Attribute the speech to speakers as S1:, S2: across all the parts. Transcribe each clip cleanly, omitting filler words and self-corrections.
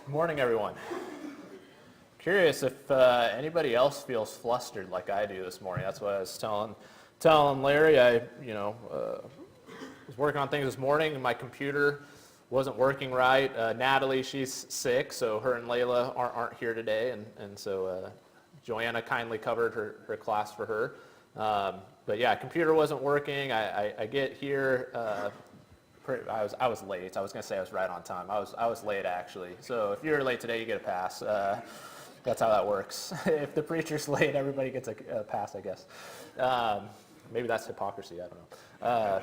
S1: Good morning, everyone. Curious if anybody else feels flustered like I do this morning. That's what I was telling Larry. I was working on things this morning, and my computer wasn't working right. Natalie, she's sick, so her and Layla aren't here today, and so Joanna kindly covered her class for her. But yeah, computer wasn't working. I get here. I was late. I was going to say I was right on time. I was late, actually. So if you're late today, you get a pass. That's how that works. If the preacher's late, everybody gets a pass, I guess. Maybe that's hypocrisy. I don't know.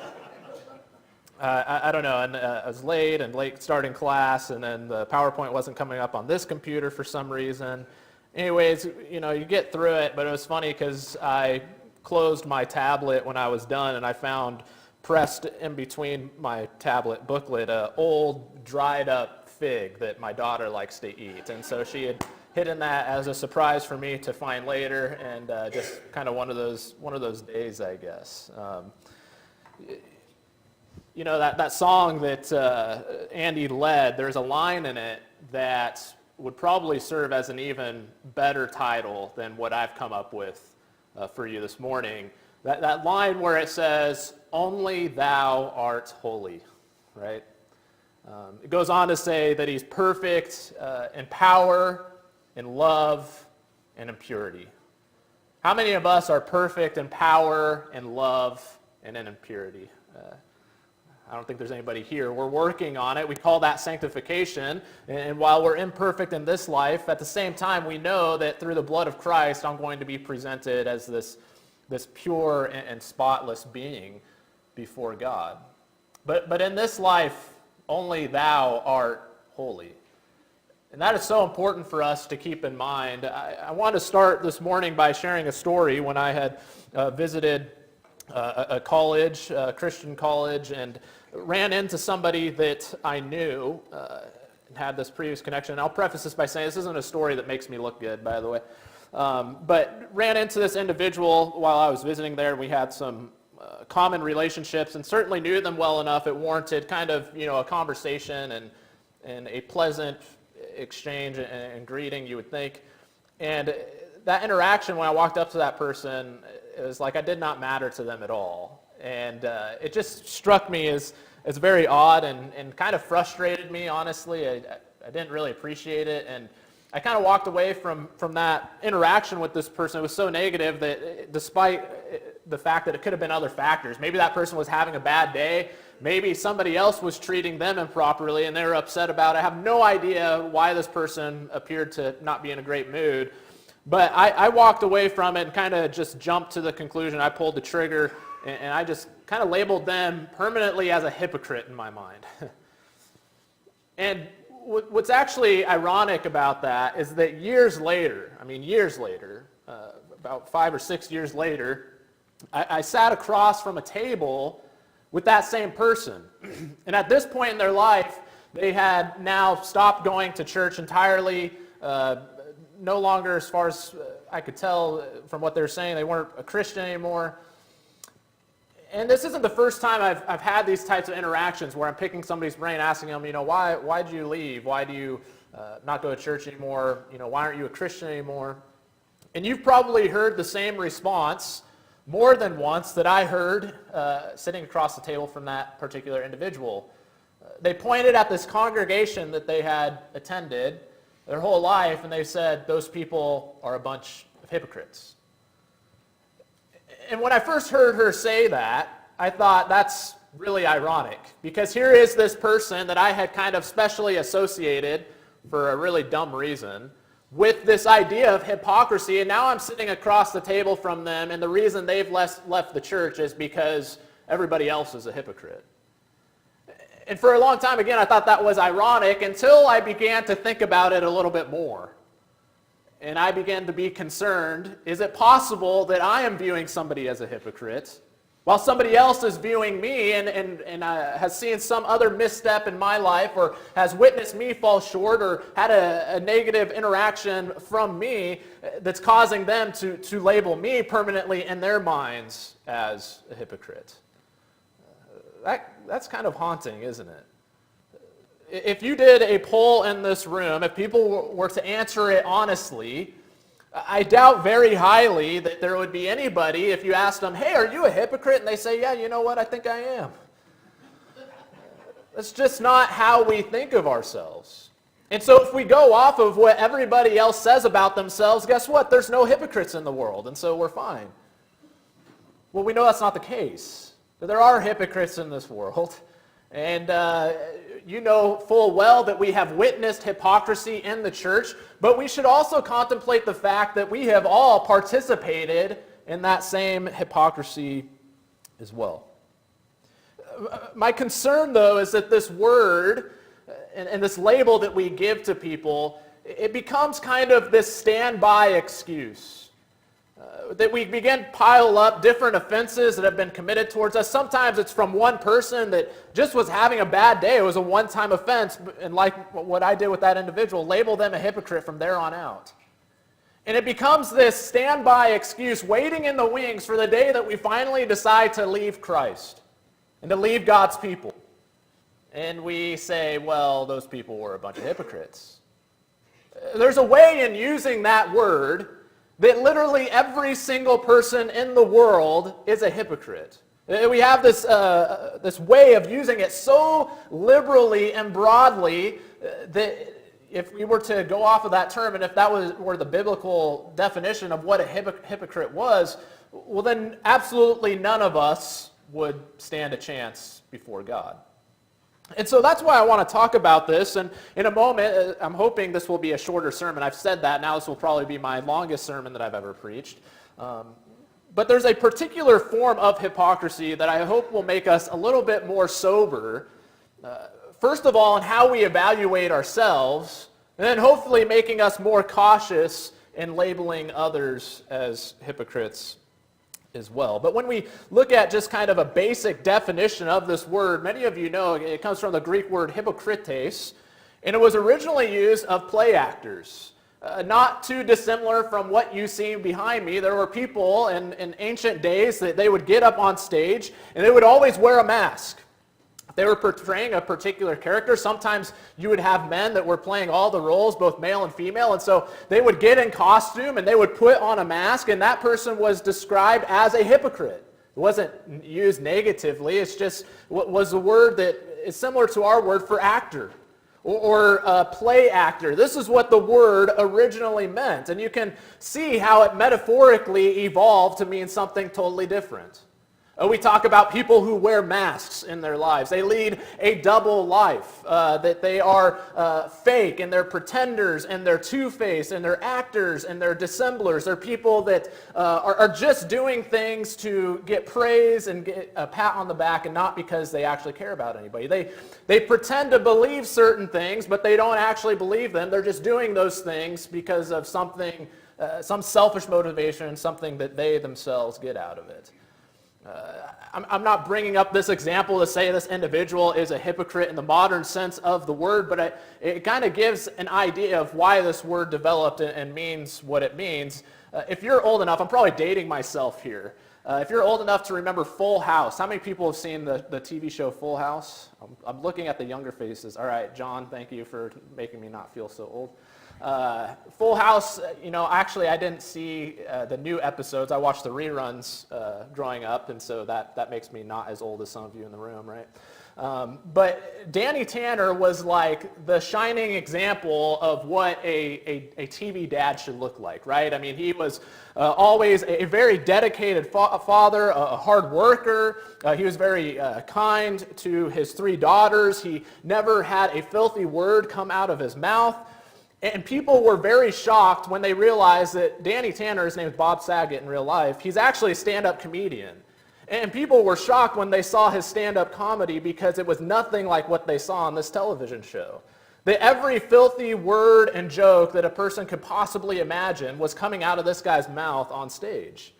S1: I don't know. And I was late starting class, and then the PowerPoint wasn't coming up on this computer for some reason. Anyways, you get through it, but it was funny because I closed my tablet when I was done, and I found pressed in between my tablet booklet an old dried up fig that my daughter likes to eat, and so she had hidden that as a surprise for me to find later, and just kind of one of those days, I guess. That song that Andy led, there's a line in it that would probably serve as an even better title than what I've come up with for you this morning. That line where it says, "Only thou art holy," right? It goes on to say that he's perfect in power, in love, and in purity. How many of us are perfect in power, in love, and in purity? I don't think there's anybody here. We're working on it. We call that sanctification. And while we're imperfect in this life, at the same time, we know that through the blood of Christ, I'm going to be presented as this pure and spotless being before God. But in this life, only thou art holy. And that is so important for us to keep in mind. I want to start this morning by sharing a story when I had visited a college, a Christian college, and ran into somebody that I knew and had this previous connection. And I'll preface this by saying this isn't a story that makes me look good, by the way. But ran into this individual while I was visiting there. We had some common relationships and certainly knew them well enough. It warranted kind of, a conversation and a pleasant exchange and greeting, you would think. And that interaction, when I walked up to that person, it was like I did not matter to them at all. And it just struck me as very odd and kind of frustrated me, honestly. I didn't really appreciate it. And I kind of walked away from that interaction with this person. It was so negative that despite the fact that it could have been other factors, maybe that person was having a bad day, maybe somebody else was treating them improperly and they were upset about it. I have no idea why this person appeared to not be in a great mood. But I walked away from it and kind of just jumped to the conclusion. I pulled the trigger and I just kind of labeled them permanently as a hypocrite in my mind. And what's actually ironic about that is that years later, about 5 or 6 years later, I sat across from a table with that same person. And at this point in their life, they had now stopped going to church entirely. No longer, as far as I could tell from what they were saying, they weren't a Christian anymore. And this isn't the first time I've had these types of interactions where I'm picking somebody's brain, asking them, why did you leave? Why do you not go to church anymore? Why aren't you a Christian anymore? And you've probably heard the same response more than once that I heard sitting across the table from that particular individual. They pointed at this congregation that they had attended their whole life, and they said, those people are a bunch of hypocrites. And when I first heard her say that, I thought that's really ironic, because here is this person that I had kind of specially associated for a really dumb reason with this idea of hypocrisy, and now I'm sitting across the table from them, and the reason they've left the church is because everybody else is a hypocrite. And for a long time, again, I thought that was ironic until I began to think about it a little bit more. And I began to be concerned, is it possible that I am viewing somebody as a hypocrite while somebody else is viewing me and has seen some other misstep in my life or has witnessed me fall short or had a negative interaction from me that's causing them to label me permanently in their minds as a hypocrite? That's kind of haunting, isn't it? If you did a poll in this room, if people were to answer it honestly, I doubt very highly that there would be anybody, if you asked them, hey, are you a hypocrite? And they say, yeah, you know what, I think I am. That's just not how we think of ourselves. And so if we go off of what everybody else says about themselves, guess what? There's no hypocrites in the world, and so we're fine. Well, we know that's not the case. There are hypocrites in this world. And you know full well that we have witnessed hypocrisy in the church, but we should also contemplate the fact that we have all participated in that same hypocrisy as well. My concern, though, is that this word and this label that we give to people, it becomes kind of this standby excuse. That we begin to pile up different offenses that have been committed towards us. Sometimes it's from one person that just was having a bad day. It was a one-time offense, and like what I did with that individual, label them a hypocrite from there on out. And it becomes this standby excuse waiting in the wings for the day that we finally decide to leave Christ and to leave God's people. And we say, well, those people were a bunch of hypocrites. There's a way in using that word that literally every single person in the world is a hypocrite. We have this way of using it so liberally and broadly that if we were to go off of that term, and if that were the biblical definition of what a hypocrite was, well then absolutely none of us would stand a chance before God. And so that's why I want to talk about this, and in a moment, I'm hoping this will be a shorter sermon. I've said that, now this will probably be my longest sermon that I've ever preached. But there's a particular form of hypocrisy that I hope will make us a little bit more sober, first of all, in how we evaluate ourselves, and then hopefully making us more cautious in labeling others as hypocrites as well. But when we look at just kind of a basic definition of this word, many of you know it comes from the Greek word hypocrites, and it was originally used of play actors. Not too dissimilar from what you see behind me. There were people in ancient days that they would get up on stage and they would always wear a mask. They were portraying a particular character. Sometimes you would have men that were playing all the roles, both male and female, and so they would get in costume and they would put on a mask, and that person was described as a hypocrite. It wasn't used negatively. It's just was a word that is similar to our word for actor or play actor. This is what the word originally meant, and you can see how it metaphorically evolved to mean something totally different. We talk about people who wear masks in their lives. They lead a double life, that they are fake, and they're pretenders, and they're two-faced, and they're actors, and they're dissemblers. They're people that are just doing things to get praise and get a pat on the back, and not because they actually care about anybody. They pretend to believe certain things, but they don't actually believe them. They're just doing those things because of something, some selfish motivation, something that they themselves get out of it. I'm not bringing up this example to say this individual is a hypocrite in the modern sense of the word, but it kind of gives an idea of why this word developed and means what it means. If you're old enough, I'm probably dating myself here. If you're old enough to remember Full House, how many people have seen the TV show Full House? I'm looking at the younger faces. All right, John, thank you for making me not feel so old. Full House, actually I didn't see the new episodes. I watched the reruns growing up, and so that makes me not as old as some of you in the room, right? But Danny Tanner was like the shining example of what a TV dad should look like, right? I mean, he was always a very dedicated father, a hard worker. He was very kind to his 3 daughters. He never had a filthy word come out of his mouth. And people were very shocked when they realized that Danny Tanner, his name is Bob Saget in real life, he's actually a stand-up comedian. And people were shocked when they saw his stand-up comedy because it was nothing like what they saw on this television show. That every filthy word and joke that a person could possibly imagine was coming out of this guy's mouth on stage.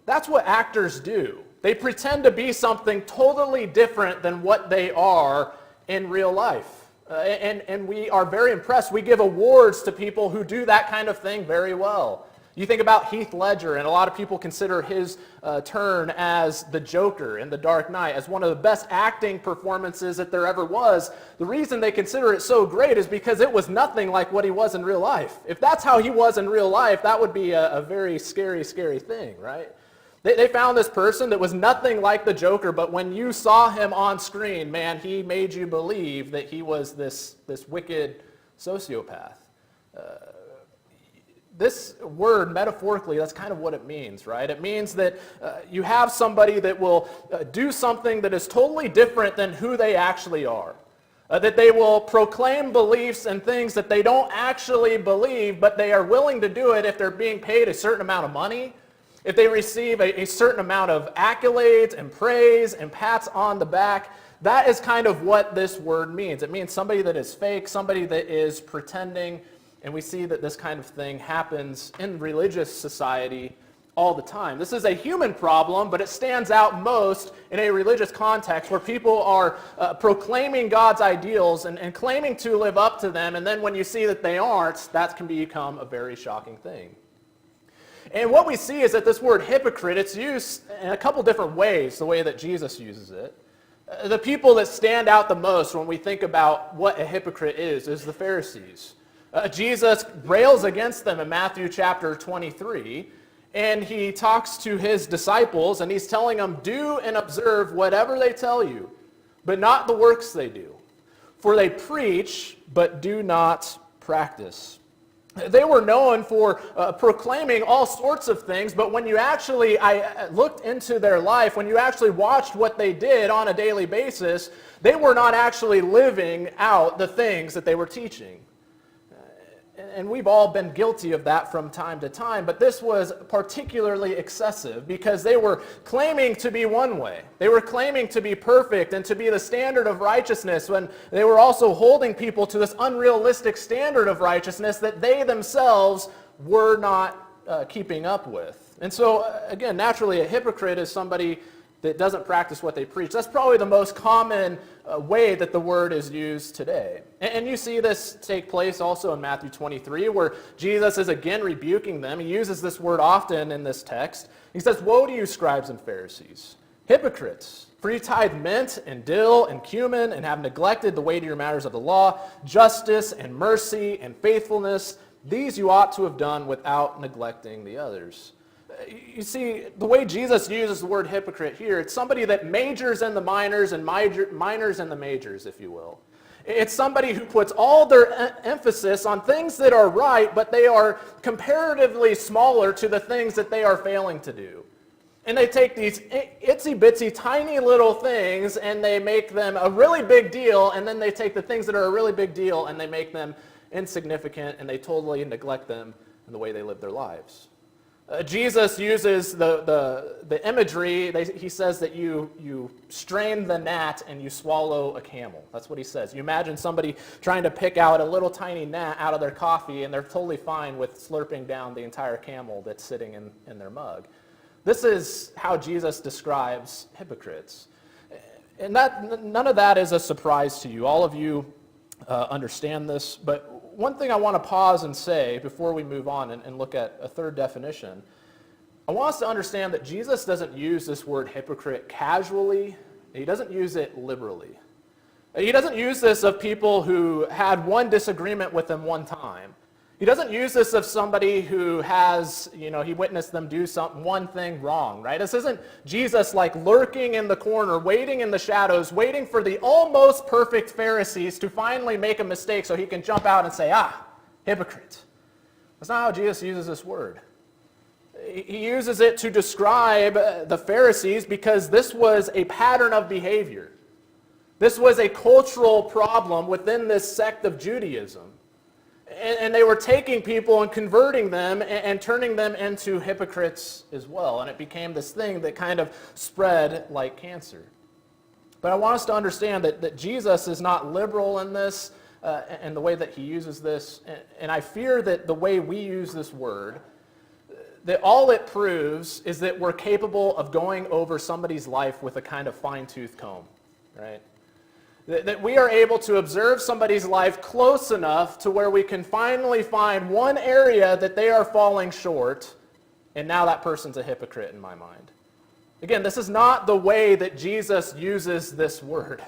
S1: That's what actors do. They pretend to be something totally different than what they are in real life. And we are very impressed. We give awards to people who do that kind of thing very well. You think about Heath Ledger, and a lot of people consider his turn as the Joker in The Dark Knight as one of the best acting performances that there ever was. The reason they consider it so great is because it was nothing like what he was in real life. If that's how he was in real life, that would be a very scary, scary thing, right? They found this person that was nothing like the Joker, but when you saw him on screen, man, he made you believe that he was this wicked sociopath. This word, metaphorically, that's kind of what it means, right? It means that you have somebody that will do something that is totally different than who they actually are. That they will proclaim beliefs and things that they don't actually believe, but they are willing to do it if they're being paid a certain amount of money, if they receive a certain amount of accolades and praise and pats on the back. That is kind of what this word means. It means somebody that is fake, somebody that is pretending. And we see that this kind of thing happens in religious society all the time. This is a human problem, but it stands out most in a religious context where people are proclaiming God's ideals and claiming to live up to them, and then when you see that they aren't, that can become a very shocking thing. And what we see is that this word hypocrite, it's used in a couple different ways, the way that Jesus uses it. The people that stand out the most when we think about what a hypocrite is the Pharisees. Jesus rails against them in Matthew chapter 23, and he talks to his disciples, and he's telling them, do and observe whatever they tell you, but not the works they do. For they preach, but do not practice. They were known for proclaiming all sorts of things, but when you actually looked into their life, when you actually watched what they did on a daily basis, they were not actually living out the things that they were teaching. And we've all been guilty of that from time to time, but this was particularly excessive because they were claiming to be one way. They were claiming to be perfect and to be the standard of righteousness when they were also holding people to this unrealistic standard of righteousness that they themselves were not keeping up with. And so, again, naturally, a hypocrite is somebody that doesn't practice what they preach. That's probably the most common way that the word is used today. And you see this take place also in Matthew 23, where Jesus is again rebuking them. He uses this word often in this text. He says, "Woe to you, scribes and Pharisees, hypocrites! For you tithe mint and dill and cumin and have neglected the weightier matters of the law, justice and mercy and faithfulness. These you ought to have done without neglecting the others." You see, the way Jesus uses the word hypocrite here, it's somebody that majors in the minors and minors in the majors, if you will. It's somebody who puts all their emphasis on things that are right, but they are comparatively smaller to the things that they are failing to do. And they take these itsy-bitsy, tiny little things, and they make them a really big deal, and then they take the things that are a really big deal, and they make them insignificant, and they totally neglect them in the way they live their lives. Jesus uses the imagery. He says that you strain the gnat and you swallow a camel. That's what he says. You imagine somebody trying to pick out a little tiny gnat out of their coffee, and they're totally fine with slurping down the entire camel that's sitting in their mug. This is how Jesus describes hypocrites. And none of that is a surprise to you. All of you understand this, but one thing I want to pause and say before we move on and look at a third definition, I want us to understand that Jesus doesn't use this word hypocrite casually. He doesn't use it liberally. He doesn't use this of people who had one disagreement with him one time. He doesn't use this of somebody who has, he witnessed them do one thing wrong, right? This isn't Jesus like lurking in the corner, waiting in the shadows, waiting for the almost perfect Pharisees to finally make a mistake so he can jump out and say, hypocrite. That's not how Jesus uses this word. He uses it to describe the Pharisees because this was a pattern of behavior. This was a cultural problem within this sect of Judaism. And they were taking people and converting them and turning them into hypocrites as well. And it became this thing that kind of spread like cancer. But I want us to understand that Jesus is not liberal in this and the way that he uses this. And I fear that the way we use this word, that all it proves is that we're capable of going over somebody's life with a kind of fine-tooth comb, right? That we are able to observe somebody's life close enough to where we can finally find one area that they are falling short, and now that person's a hypocrite in my mind. Again, this is not the way that Jesus uses this word.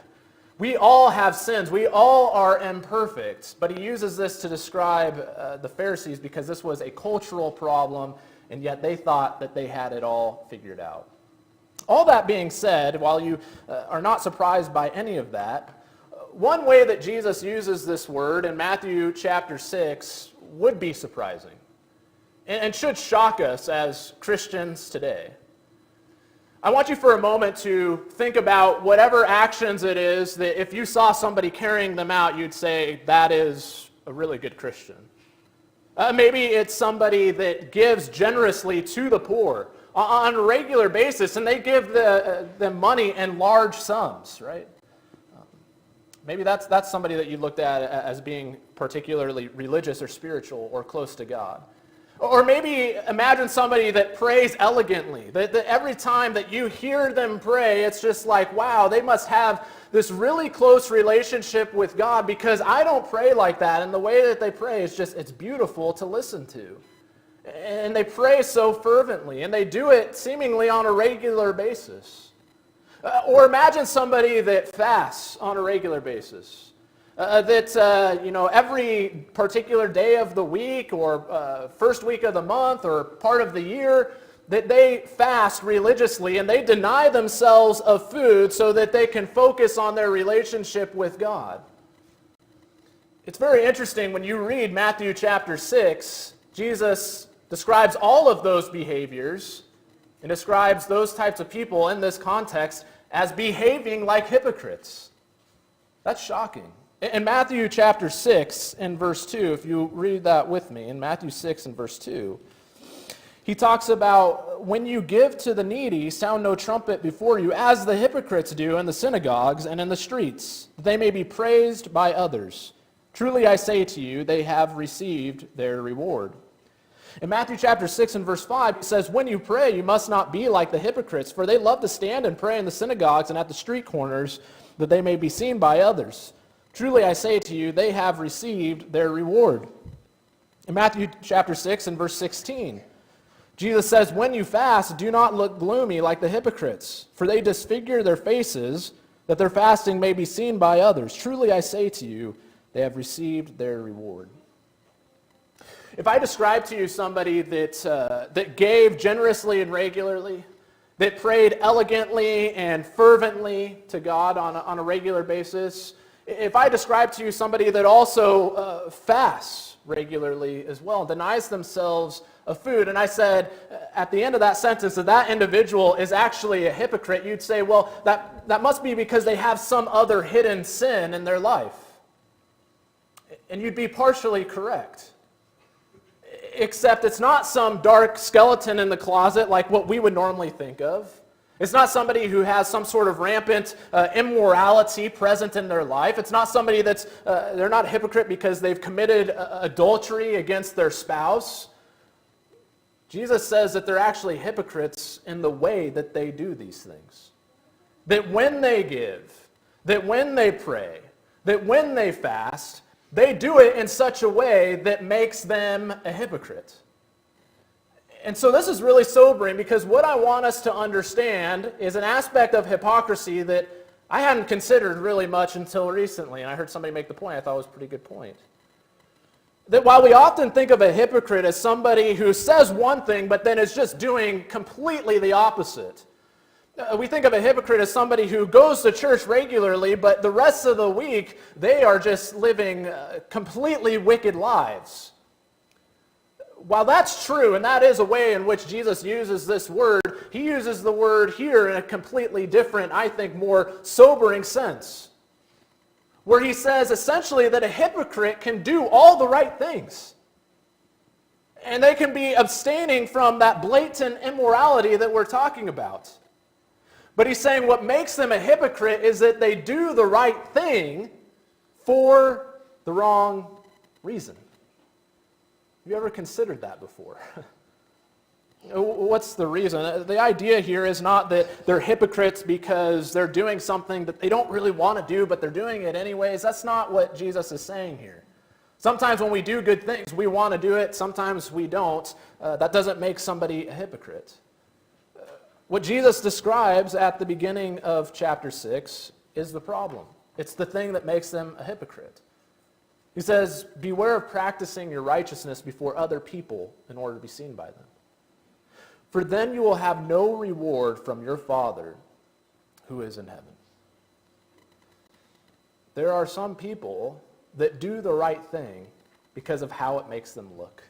S1: We all have sins. We all are imperfect. But he uses this to describe the Pharisees because this was a cultural problem, and yet they thought that they had it all figured out. All that being said, while you are not surprised by any of that, one way that Jesus uses this word in Matthew chapter 6 would be surprising and should shock us as Christians today. I want you for a moment to think about whatever actions it is that if you saw somebody carrying them out, you'd say, that is a really good Christian. Maybe it's somebody that gives generously to the poor on a regular basis, and they give them money in large sums, right? Maybe that's somebody that you looked at as being particularly religious or spiritual or close to God. Or maybe imagine somebody that prays elegantly, that every time that you hear them pray, it's just like, wow, they must have this really close relationship with God, because I don't pray like that, and the way that they pray is just, it's beautiful to listen to. And they pray so fervently, and they do it seemingly on a regular basis. Or imagine somebody that fasts on a regular basis. Every particular day of the week or first week of the month or part of the year, that they fast religiously and they deny themselves of food so that they can focus on their relationship with God. It's very interesting when you read Matthew chapter 6, Jesus describes all of those behaviors and describes those types of people in this context as behaving like hypocrites. That's shocking. In Matthew chapter 6 and verse 2, if you read that with me, in Matthew 6 and verse 2, he talks about, when you give to the needy, sound no trumpet before you, as the hypocrites do in the synagogues and in the streets, that they may be praised by others. Truly I say to you, they have received their reward. In Matthew chapter 6 and verse 5, he says, when you pray, you must not be like the hypocrites, for they love to stand and pray in the synagogues and at the street corners, that they may be seen by others. Truly I say to you, they have received their reward. In Matthew chapter 6 and verse 16, Jesus says, when you fast, do not look gloomy like the hypocrites, for they disfigure their faces, that their fasting may be seen by others. Truly I say to you, they have received their reward. If I describe to you somebody that gave generously and regularly, that prayed elegantly and fervently to God on a regular basis, if I describe to you somebody that also fasts regularly as well, denies themselves of food, and I said at the end of that sentence that individual is actually a hypocrite, you'd say, well, that must be because they have some other hidden sin in their life. And you'd be partially correct. Except it's not some dark skeleton in the closet like what we would normally think of. It's not somebody who has some sort of rampant immorality present in their life. It's not somebody they're not a hypocrite because they've committed adultery against their spouse. Jesus says that they're actually hypocrites in the way that they do these things. That when they give, that when they pray, that when they fast, they do it in such a way that makes them a hypocrite. And so this is really sobering, because what I want us to understand is an aspect of hypocrisy that I hadn't considered really much until recently. And I heard somebody make the point I thought was a pretty good point. That while we often think of a hypocrite as somebody who says one thing but then is just doing completely the opposite. We think of a hypocrite as somebody who goes to church regularly, but the rest of the week they are just living completely wicked lives. While that's true, and that is a way in which Jesus uses this word, he uses the word here in a completely different, I think, more sobering sense. Where he says essentially that a hypocrite can do all the right things. And they can be abstaining from that blatant immorality that we're talking about. But he's saying what makes them a hypocrite is that they do the right thing for the wrong reason. Have you ever considered that before? What's the reason? The idea here is not that they're hypocrites because they're doing something that they don't really want to do, but they're doing it anyways. That's not what Jesus is saying here. Sometimes when we do good things, we want to do it. Sometimes we don't. That doesn't make somebody a hypocrite. What Jesus describes at the beginning of chapter 6 is the problem. It's the thing that makes them a hypocrite. He says, beware of practicing your righteousness before other people in order to be seen by them. For then you will have no reward from your Father who is in heaven. There are some people that do the right thing because of how it makes them look.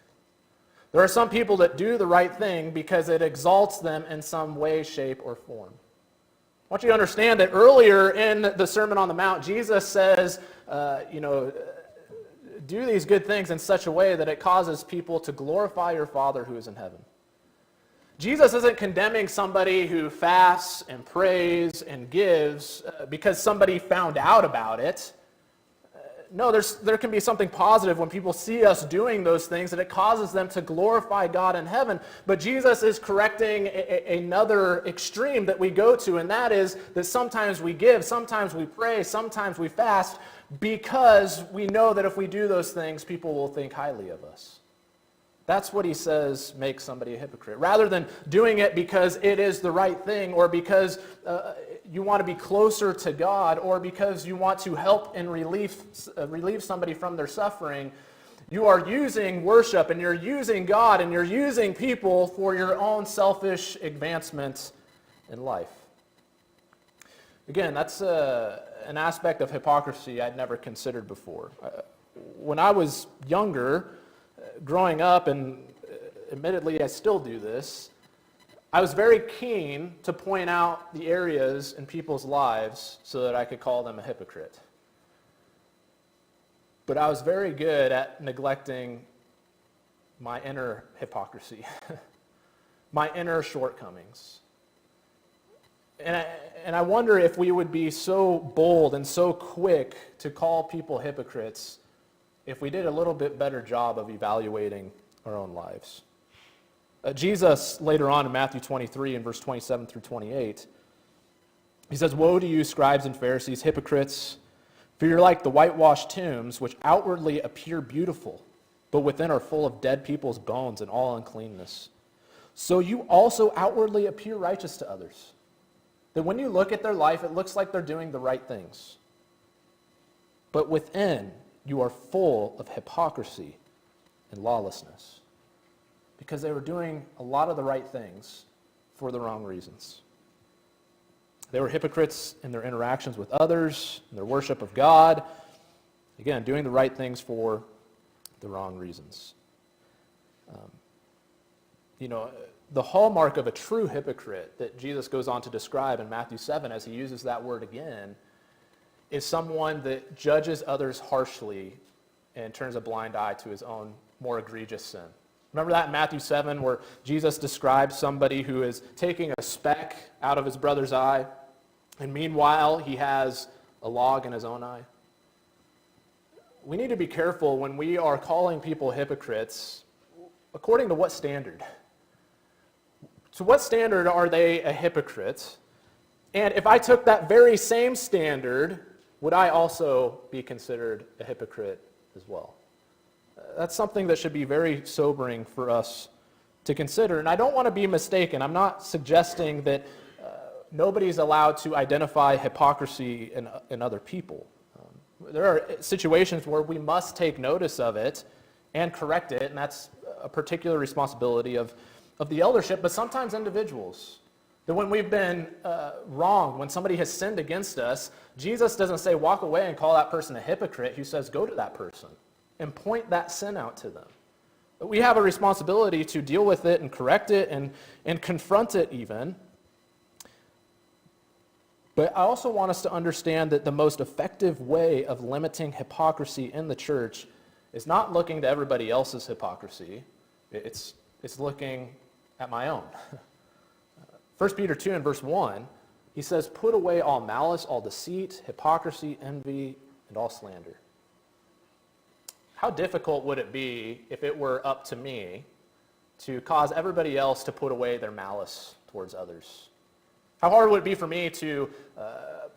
S1: There are some people that do the right thing because it exalts them in some way, shape, or form. I want you to understand that earlier in the Sermon on the Mount, Jesus says, do these good things in such a way that it causes people to glorify your Father who is in heaven. Jesus isn't condemning somebody who fasts and prays and gives because somebody found out about it. No, there can be something positive when people see us doing those things, that it causes them to glorify God in heaven. But Jesus is correcting another extreme that we go to, and that is that sometimes we give, sometimes we pray, sometimes we fast, because we know that if we do those things, people will think highly of us. That's what he says makes somebody a hypocrite. Rather than doing it because it is the right thing, or because you want to be closer to God, or because you want to help and relieve somebody from their suffering, you are using worship, and you're using God, and you're using people for your own selfish advancement in life. Again, that's an aspect of hypocrisy I'd never considered before. When I was younger, growing up, and admittedly I still do this, I was very keen to point out the areas in people's lives so that I could call them a hypocrite. But I was very good at neglecting my inner hypocrisy, my inner shortcomings. And I wonder if we would be so bold and so quick to call people hypocrites if we did a little bit better job of evaluating our own lives. Jesus, later on in Matthew 23, in verse 27 through 28, he says, "Woe to you, scribes and Pharisees, hypocrites, for you're like the whitewashed tombs, which outwardly appear beautiful, but within are full of dead people's bones and all uncleanness. So you also outwardly appear righteous to others." That when you look at their life, it looks like they're doing the right things. But within, you are full of hypocrisy and lawlessness, because they were doing a lot of the right things for the wrong reasons. They were hypocrites in their interactions with others, in their worship of God. Again, doing the right things for the wrong reasons. The hallmark of a true hypocrite that Jesus goes on to describe in Matthew 7, as he uses that word again, is someone that judges others harshly and turns a blind eye to his own more egregious sin. Remember that in Matthew 7 where Jesus describes somebody who is taking a speck out of his brother's eye, and meanwhile he has a log in his own eye? We need to be careful when we are calling people hypocrites. According to what standard? To what standard are they a hypocrite? And if I took that very same standard, would I also be considered a hypocrite as well? That's something that should be very sobering for us to consider. And I don't want to be mistaken. I'm not suggesting that nobody's allowed to identify hypocrisy in other people. There are situations where we must take notice of it and correct it, and that's a particular responsibility of the eldership, but sometimes individuals. That when we've been wronged, when somebody has sinned against us, Jesus doesn't say walk away and call that person a hypocrite. He says go to that person and point that sin out to them. But we have a responsibility to deal with it and correct it and confront it even. But I also want us to understand that the most effective way of limiting hypocrisy in the church is not looking to everybody else's hypocrisy. It's looking at my own. 1 Peter 2 and verse 1, he says, "Put away all malice, all deceit, hypocrisy, envy, and all slander." How difficult would it be if it were up to me to cause everybody else to put away their malice towards others? How hard would it be for me to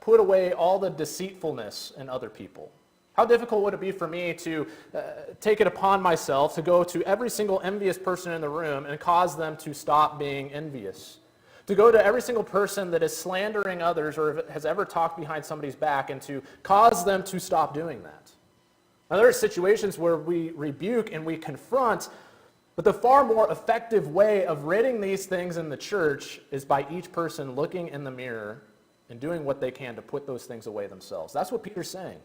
S1: put away all the deceitfulness in other people? How difficult would it be for me to take it upon myself to go to every single envious person in the room and cause them to stop being envious? To go to every single person that is slandering others or has ever talked behind somebody's back and to cause them to stop doing that? Now, there are situations where we rebuke and we confront, but the far more effective way of ridding these things in the church is by each person looking in the mirror and doing what they can to put those things away themselves. That's what Peter's saying.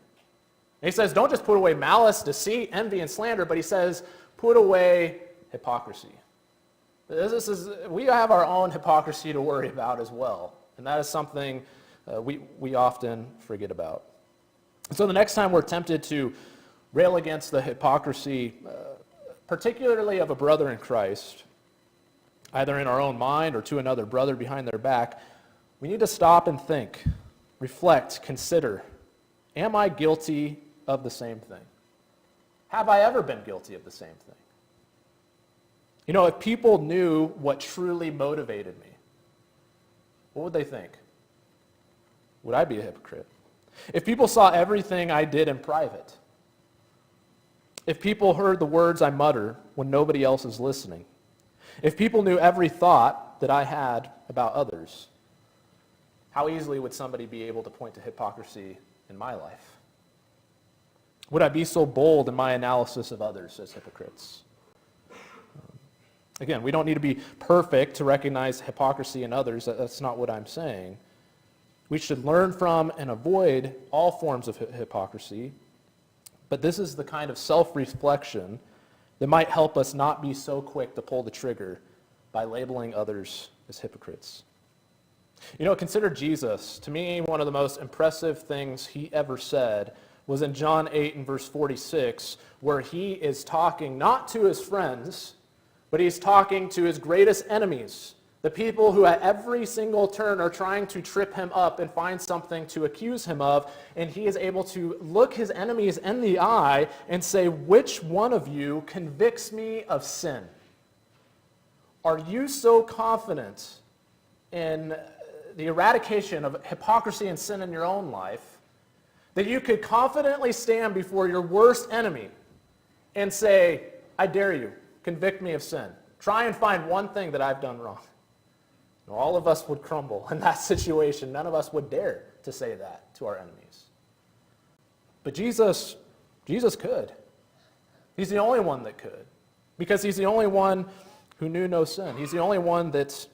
S1: And he says, don't just put away malice, deceit, envy, and slander, but he says, put away hypocrisy. We have our own hypocrisy to worry about as well, and that is something we often forget about. So the next time we're tempted to rail against the hypocrisy, particularly of a brother in Christ, either in our own mind or to another brother behind their back, we need to stop and think, reflect, consider, am I guilty of the same thing? Have I ever been guilty of the same thing? You know, if people knew what truly motivated me, what would they think? Would I be a hypocrite? If people saw everything I did in private, if people heard the words I mutter when nobody else is listening, if people knew every thought that I had about others, how easily would somebody be able to point to hypocrisy in my life? Would I be so bold in my analysis of others as hypocrites? Again, we don't need to be perfect to recognize hypocrisy in others. That's not what I'm saying. We should learn from and avoid all forms of hypocrisy, but this is the kind of self-reflection that might help us not be so quick to pull the trigger by labeling others as hypocrites. You know, consider Jesus. To me, one of the most impressive things he ever said was in John 8 and verse 46, where he is talking not to his friends, but he's talking to his greatest enemies, the people who at every single turn are trying to trip him up and find something to accuse him of, and he is able to look his enemies in the eye and say, which one of you convicts me of sin? Are you so confident in the eradication of hypocrisy and sin in your own life that you could confidently stand before your worst enemy and say, I dare you, convict me of sin. Try and find one thing that I've done wrong. And all of us would crumble in that situation. None of us would dare to say that to our enemies. But Jesus could. He's the only one that could, because he's the only one who knew no sin. He's the only one that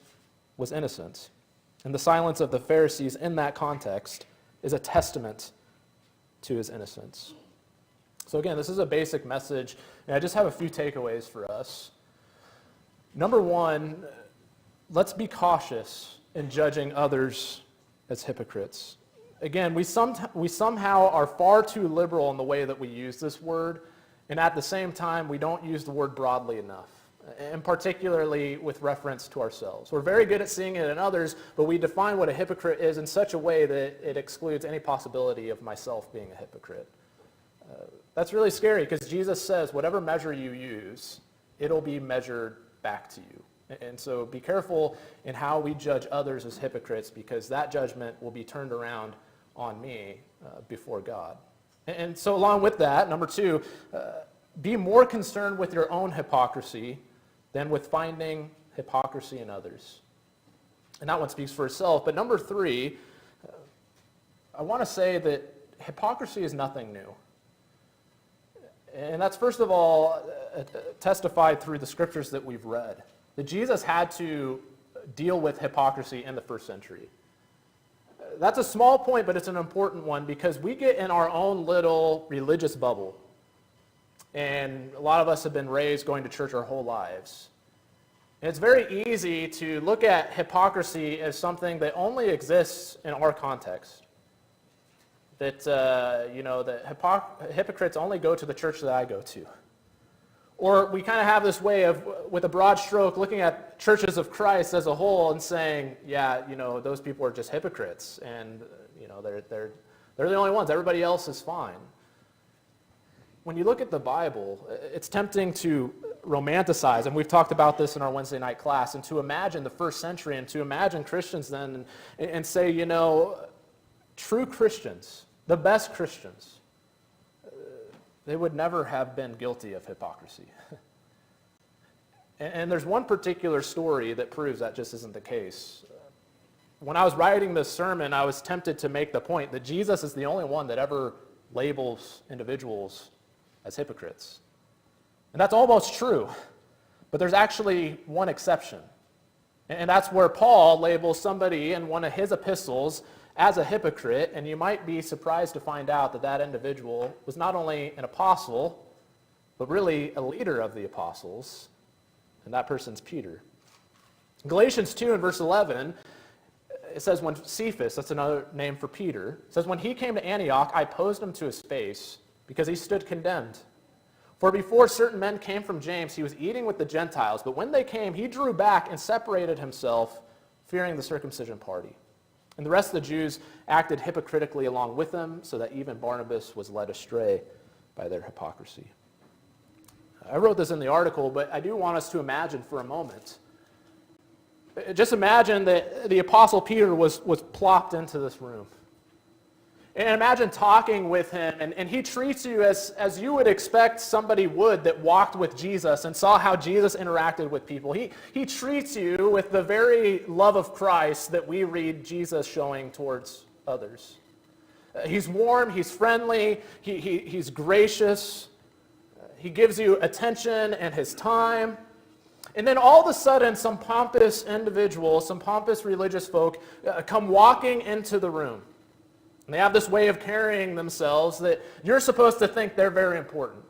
S1: was innocent. And the silence of the Pharisees in that context is a testament to his innocence. So again, this is a basic message, and I just have a few takeaways for us. Number one, let's be cautious in judging others as hypocrites. Again, we somehow are far too liberal in the way that we use this word, and at the same time, we don't use the word broadly enough, and particularly with reference to ourselves. We're very good at seeing it in others, but we define what a hypocrite is in such a way that it excludes any possibility of myself being a hypocrite. That's really scary, because Jesus says whatever measure you use, it'll be measured back to you. And so be careful in how we judge others as hypocrites, because that judgment will be turned around on me before God. And so along with that, number two, be more concerned with your own hypocrisy than with finding hypocrisy in others. And that one speaks for itself. But number three, I want to say that hypocrisy is nothing new. And that's, first of all, testified through the scriptures that we've read, that Jesus had to deal with hypocrisy in the first century. That's a small point, but it's an important one, because we get in our own little religious bubble. And a lot of us have been raised going to church our whole lives. And it's very easy to look at hypocrisy as something that only exists in our context. That, the hypocrites only go to the church that I go to. Or we kind of have this way of, with a broad stroke, looking at churches of Christ as a whole and saying, yeah, those people are just hypocrites, and they're the only ones. Everybody else is fine. When you look at the Bible, it's tempting to romanticize, and we've talked about this in our Wednesday night class, and to imagine the first century and to imagine Christians then and say, true Christians, the best Christians, they would never have been guilty of hypocrisy. And there's one particular story that proves that just isn't the case. When I was writing this sermon, I was tempted to make the point that Jesus is the only one that ever labels individuals as hypocrites. And that's almost true, but there's actually one exception. And that's where Paul labels somebody in one of his epistles as a hypocrite, and you might be surprised to find out that that individual was not only an apostle, but really a leader of the apostles, and that person's Peter. In Galatians 2 and verse 11, it says, when Cephas, that's another name for Peter, it says, when he came to Antioch, I opposed him to his face, because he stood condemned. For before certain men came from James, he was eating with the Gentiles, but when they came, he drew back and separated himself, fearing the circumcision party. And the rest of the Jews acted hypocritically along with them, so that even Barnabas was led astray by their hypocrisy. I wrote this in the article, but I do want us to imagine for a moment. Just imagine that the Apostle Peter was plopped into this room. And imagine talking with him, and he treats you as you would expect somebody would that walked with Jesus and saw how Jesus interacted with people. He treats you with the very love of Christ that we read Jesus showing towards others. He's warm, he's friendly, he's gracious, he gives you attention and his time. And then all of a sudden, some pompous individuals, some pompous religious folk come walking into the room. And they have this way of carrying themselves that you're supposed to think they're very important.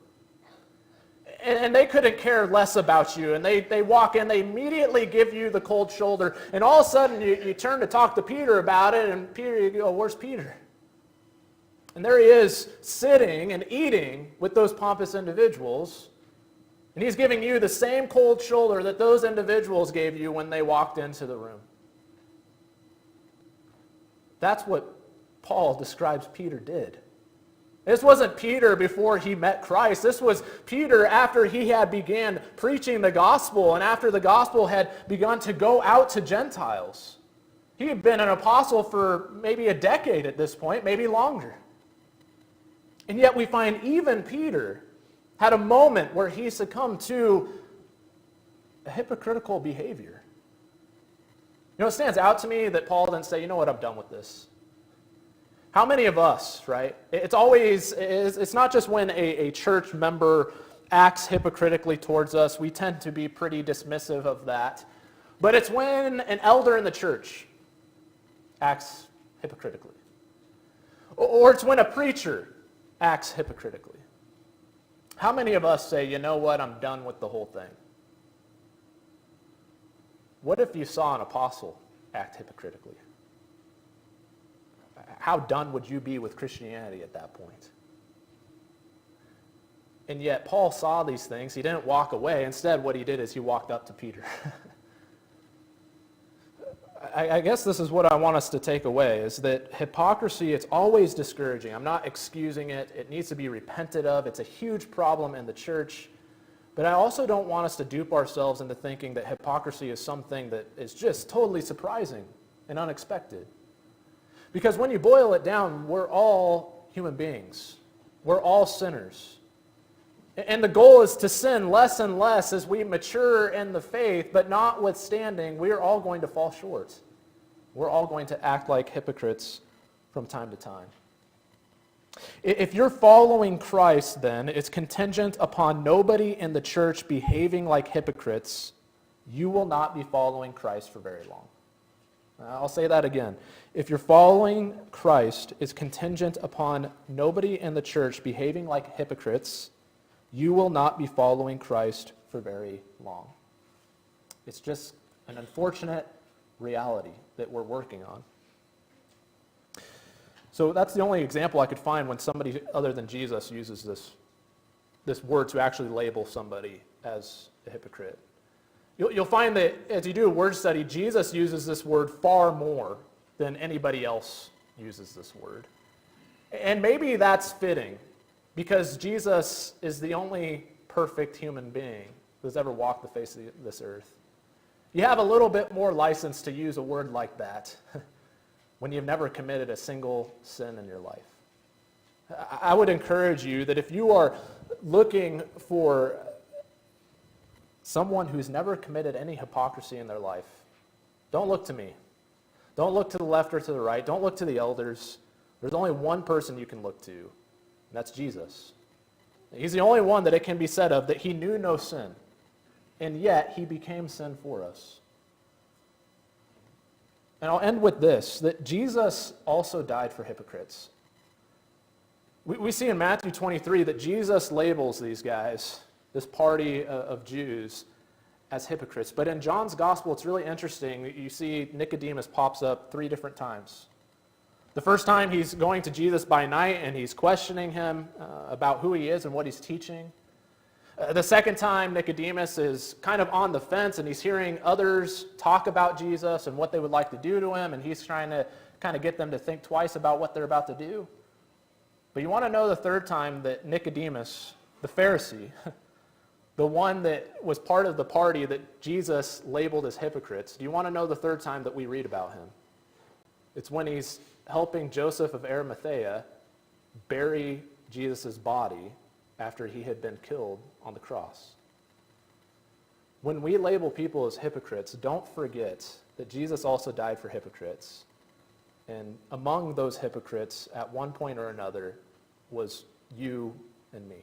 S1: And they couldn't care less about you. And they walk in, they immediately give you the cold shoulder. And all of a sudden, you turn to talk to Peter about it, and Peter, you go, where's Peter? And there he is, sitting and eating with those pompous individuals. And he's giving you the same cold shoulder that those individuals gave you when they walked into the room. That's what Paul describes Peter did. This wasn't Peter before he met Christ. This was Peter after he had began preaching the gospel and after the gospel had begun to go out to Gentiles. He had been an apostle for maybe a decade at this point, maybe longer. And yet we find even Peter had a moment where he succumbed to a hypocritical behavior. It stands out to me that Paul didn't say, you know what, I'm done with this. How many of us, right? It's not just when a church member acts hypocritically towards us, we tend to be pretty dismissive of that. But it's when an elder in the church acts hypocritically. Or it's when a preacher acts hypocritically. How many of us say, you know what, I'm done with the whole thing? What if you saw an apostle act hypocritically? How done would you be with Christianity at that point? And yet Paul saw these things. He didn't walk away. Instead, what he did is he walked up to Peter. I guess this is what I want us to take away, is that hypocrisy, it's always discouraging. I'm not excusing it. It needs to be repented of. It's a huge problem in the church. But I also don't want us to dupe ourselves into thinking that hypocrisy is something that is just totally surprising and unexpected. Because when you boil it down, we're all human beings. We're all sinners. And the goal is to sin less and less as we mature in the faith, but notwithstanding, we are all going to fall short. We're all going to act like hypocrites from time to time. If you're following Christ, then, it's contingent upon nobody in the church behaving like hypocrites. You will not be following Christ for very long. I'll say that again. If you're following Christ, it's contingent upon nobody in the church behaving like hypocrites. You will not be following Christ for very long. It's just an unfortunate reality that we're working on. So that's the only example I could find when somebody other than Jesus uses this word to actually label somebody as a hypocrite. You'll find that as you do a word study, Jesus uses this word far more than anybody else uses this word. And maybe that's fitting, because Jesus is the only perfect human being who's ever walked the face of this earth. You have a little bit more license to use a word like that when you've never committed a single sin in your life. I would encourage you that if you are looking for someone who's never committed any hypocrisy in their life, don't look to me. Don't look to the left or to the right. Don't look to the elders. There's only one person you can look to, and that's Jesus. He's the only one that it can be said of that he knew no sin, and yet he became sin for us. And I'll end with this, that Jesus also died for hypocrites. We see in Matthew 23 that Jesus labels these guys, this party of Jews, as hypocrites. But in John's gospel, it's really interesting. You see Nicodemus pops up 3 different times. The first time he's going to Jesus by night and he's questioning him about who he is and what he's teaching. The second time, Nicodemus is kind of on the fence and he's hearing others talk about Jesus and what they would like to do to him, and he's trying to kind of get them to think twice about what they're about to do. But you want to know the third time that Nicodemus, the Pharisee, the one that was part of the party that Jesus labeled as hypocrites, do you want to know the third time that we read about him? It's when he's helping Joseph of Arimathea bury Jesus' body after he had been killed on the cross. When we label people as hypocrites, don't forget that Jesus also died for hypocrites. And among those hypocrites, at one point or another, was you and me.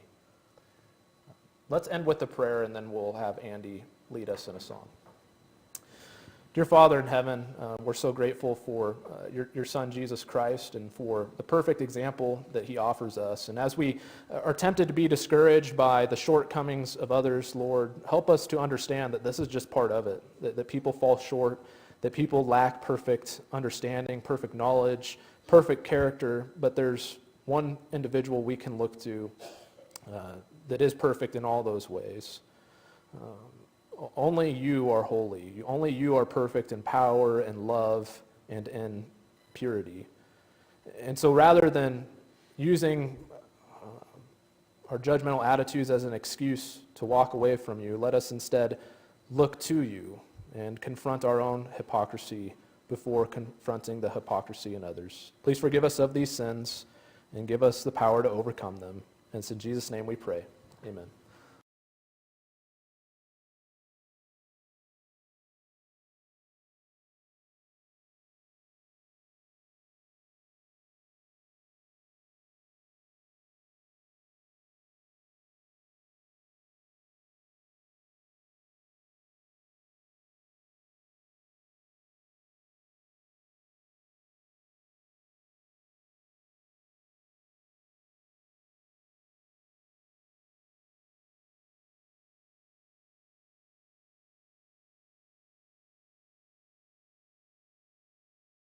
S1: Let's end with a prayer, and then we'll have Andy lead us in a song. Dear Father in heaven, we're so grateful for your Son, Jesus Christ, and for the perfect example that he offers us. And as we are tempted to be discouraged by the shortcomings of others, Lord, help us to understand that this is just part of it, that people fall short, that people lack perfect understanding, perfect knowledge, perfect character, but there's one individual we can look to that is perfect in all those ways. Only you are holy. Only you are perfect in power and love and in purity. And so rather than using our judgmental attitudes as an excuse to walk away from you, let us instead look to you and confront our own hypocrisy before confronting the hypocrisy in others. Please forgive us of these sins and give us the power to overcome them. And it's in Jesus' name we pray. Amen.